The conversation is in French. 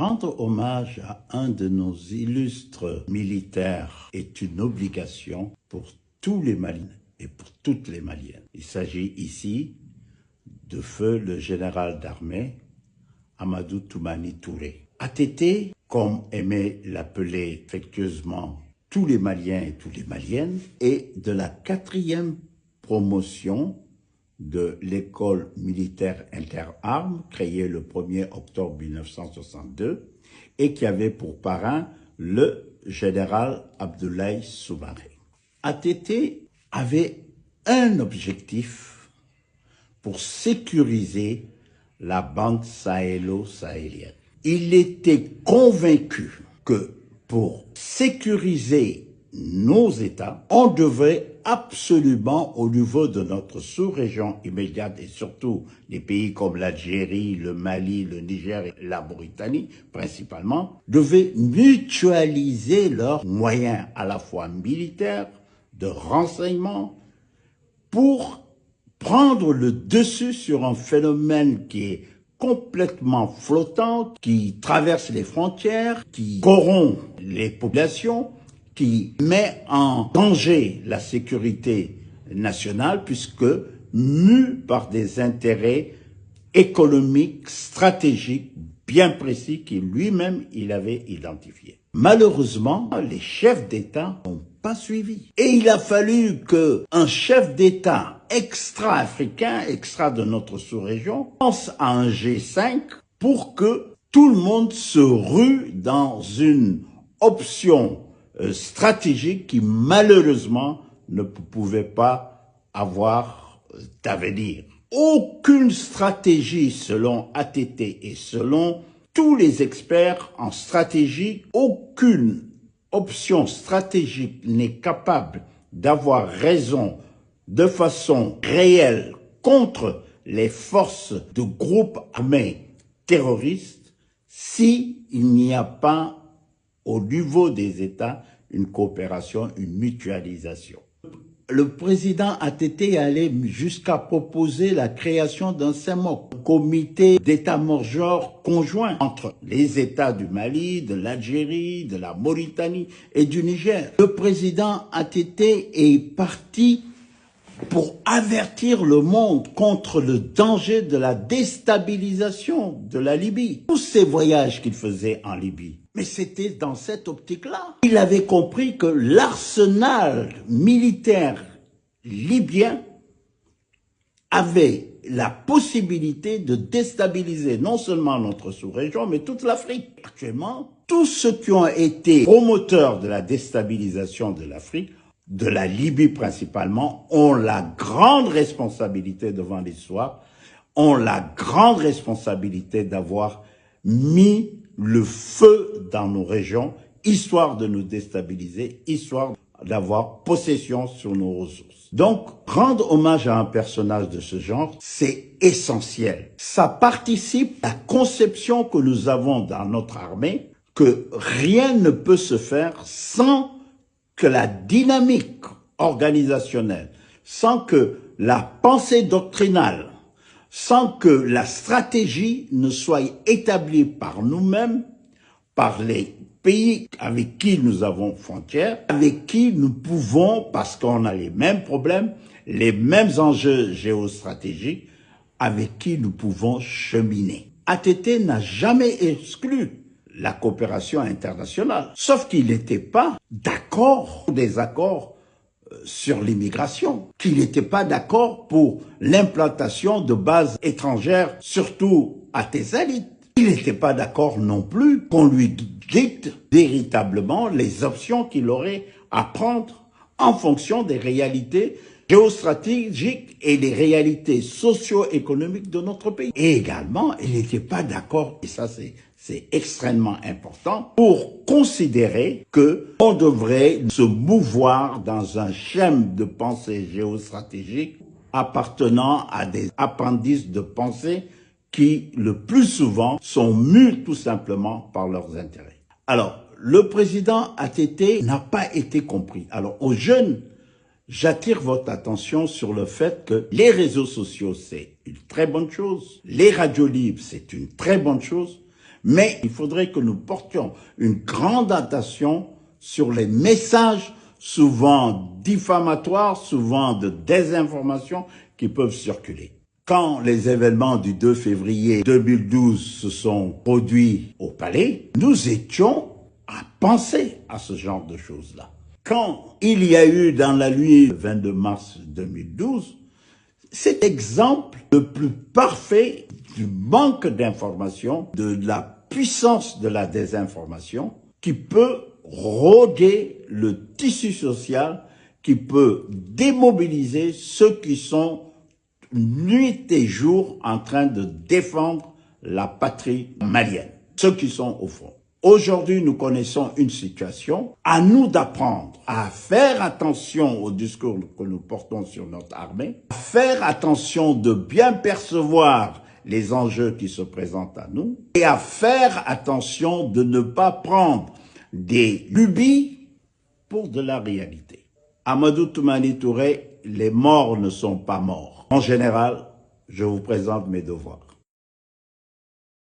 Rendre hommage à un de nos illustres militaires est une obligation pour tous les Maliens et pour toutes les Maliennes. Il s'agit ici de feu le général d'armée Amadou Toumani Touré. ATT, comme aimaient l'appeler affectueusement tous les Maliens et toutes les Maliennes, est de la 4e promotion de l'école militaire interarmes, créée le 1er octobre 1962, et qui avait pour parrain le général Abdoulaye Soumaré. ATT avait un objectif pour sécuriser la bande sahélo-sahélienne. Il était convaincu que pour sécuriser nos États, on devrait absolument, au niveau de notre sous-région immédiate et surtout les pays comme l'Algérie, le Mali, le Niger et la Mauritanie principalement, devait mutualiser leurs moyens à la fois militaires, de renseignement, pour prendre le dessus sur un phénomène qui est complètement flottant, qui traverse les frontières, qui corrompt les populations, qui met en danger la sécurité nationale puisque mu par des intérêts économiques, stratégiques bien précis qu'il lui-même il avait identifiés. Malheureusement, les chefs d'État n'ont pas suivi. Et il a fallu qu'un chef d'État extra-africain, extra de notre sous-région, pense à un G5 pour que tout le monde se rue dans une option stratégique qui malheureusement ne pouvait pas avoir d'avenir. Aucune stratégie selon ATT et selon tous les experts en stratégie, aucune option stratégique n'est capable d'avoir raison de façon réelle contre les forces de groupes armés terroristes si il n'y a pas au niveau des États une coopération, une mutualisation. Le président ATT allait jusqu'à proposer la création d'un CEMOC, un comité d'état-major conjoint entre les États du Mali, de l'Algérie, de la Mauritanie et du Niger. Le président ATT est parti pour avertir le monde contre le danger de la déstabilisation de la Libye. Tous ces voyages qu'il faisait en Libye, mais c'était dans cette optique-là. Il avait compris que l'arsenal militaire libyen avait la possibilité de déstabiliser non seulement notre sous-région, mais toute l'Afrique. Actuellement, tous ceux qui ont été promoteurs de la déstabilisation de l'Afrique, de la Libye principalement, ont la grande responsabilité devant l'histoire, ont la grande responsabilité d'avoir mis le feu dans nos régions, histoire de nous déstabiliser, histoire d'avoir possession sur nos ressources. Donc, rendre hommage à un personnage de ce genre, c'est essentiel. Ça participe à la conception que nous avons dans notre armée, que rien ne peut se faire sans que la dynamique organisationnelle, sans que la pensée doctrinale, sans que la stratégie ne soit établie par nous-mêmes, par les pays avec qui nous avons frontière, avec qui nous pouvons, parce qu'on a les mêmes problèmes, les mêmes enjeux géostratégiques, avec qui nous pouvons cheminer. ATT n'a jamais exclu la coopération internationale, sauf qu'il n'était pas d'accord, des accords sur l'immigration, qu'il n'était pas d'accord pour l'implantation de bases étrangères, surtout à Tessalit. Il n'était pas d'accord non plus qu'on lui dicte véritablement les options qu'il aurait à prendre en fonction des réalités géostratégiques et des réalités socio-économiques de notre pays. Et également, il n'était pas d'accord, et ça c'est extrêmement important, pour considérer que on devrait se mouvoir dans un schème de pensée géostratégique appartenant à des appendices de pensée qui, le plus souvent, sont mus tout simplement par leurs intérêts. Alors, le président ATT n'a pas été compris. Alors, aux jeunes, j'attire votre attention sur le fait que les réseaux sociaux, c'est une très bonne chose. Les radios libres, c'est une très bonne chose. Mais il faudrait que nous portions une grande attention sur les messages souvent diffamatoires, souvent de désinformation qui peuvent circuler. Quand les événements du 2 février 2012 se sont produits au palais, nous étions à penser à ce genre de choses-là. Quand il y a eu dans la nuit du 22 mars 2012, c'est l'exemple le plus parfait du manque d'information, de la puissance de la désinformation qui peut rôder le tissu social, qui peut démobiliser ceux qui sont nuit et jour en train de défendre la patrie malienne, ceux qui sont au front. Aujourd'hui, nous connaissons une situation, à nous d'apprendre à faire attention au discours que nous portons sur notre armée, à faire attention de bien percevoir les enjeux qui se présentent à nous et à faire attention de ne pas prendre des lubies pour de la réalité. Amadou Toumani Touré, les morts ne sont pas morts. En général, je vous présente mes devoirs.